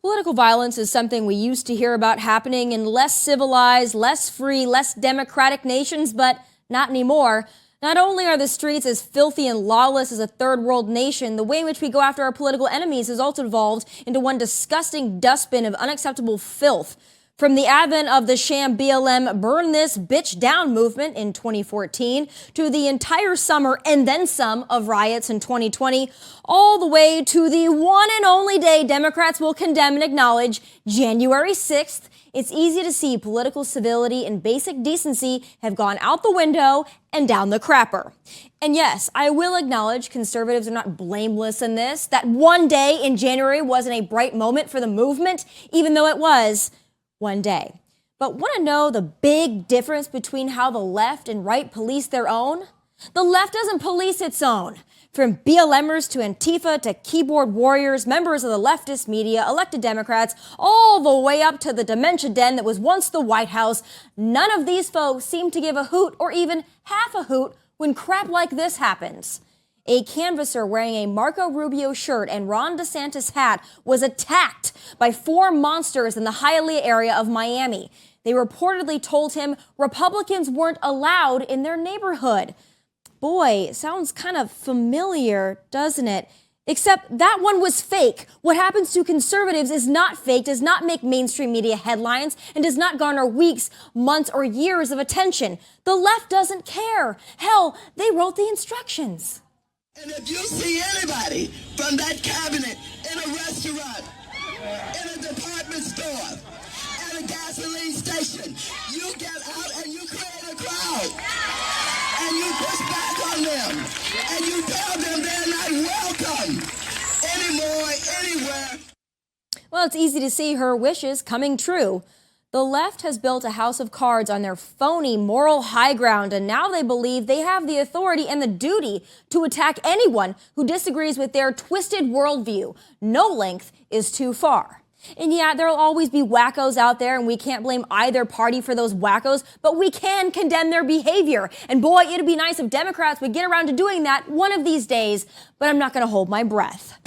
Political violence is something we used to hear about happening in less civilized, less free, less democratic nations, but not anymore. Not only are the streets as filthy and lawless as a third world nation, the way in which we go after our political enemies has also evolved into one disgusting dustbin of unacceptable filth. From the advent of the sham BLM Burn This Bitch Down movement in 2014 to the entire summer and then some of riots in 2020, all the way to the one and only day Democrats will condemn and acknowledge, January 6th, it's easy to see political civility and basic decency have gone out the window and down the crapper. And yes, I will acknowledge conservatives are not blameless in this. That one day in January wasn't a bright moment for the movement, even though it was one day. But want to know the big difference between how the left and right police their own? The left doesn't police its own. From BLMers to Antifa to keyboard warriors, members of the leftist media, elected Democrats, all the way up to the dementia den that was once the White House, none of these folks seem to give a hoot or even half a hoot when crap like this happens. A canvasser wearing a Marco Rubio shirt and Ron DeSantis hat was attacked by four monsters in the Hialeah area of Miami. They reportedly told him Republicans weren't allowed in their neighborhood. Boy, sounds kind of familiar, doesn't it? Except that one was fake. What happens to conservatives is not fake, does not make mainstream media headlines, and does not garner weeks, months, or years of attention. The left doesn't care. Hell, they wrote the instructions. And if you see anybody from that cabinet in a restaurant, in a department store, at a gasoline station, you get out and you create a crowd. And you push back on them. And you tell them they're not welcome anymore, anywhere. Well, it's easy to see her wishes coming true. The left has built a house of cards on their phony moral high ground, and now they believe they have the authority and the duty to attack anyone who disagrees with their twisted worldview. No length is too far. And yeah, there'll always be wackos out there, and we can't blame either party for those wackos, but we can condemn their behavior. And boy, it'd be nice if Democrats would get around to doing that one of these days, but I'm not going to hold my breath.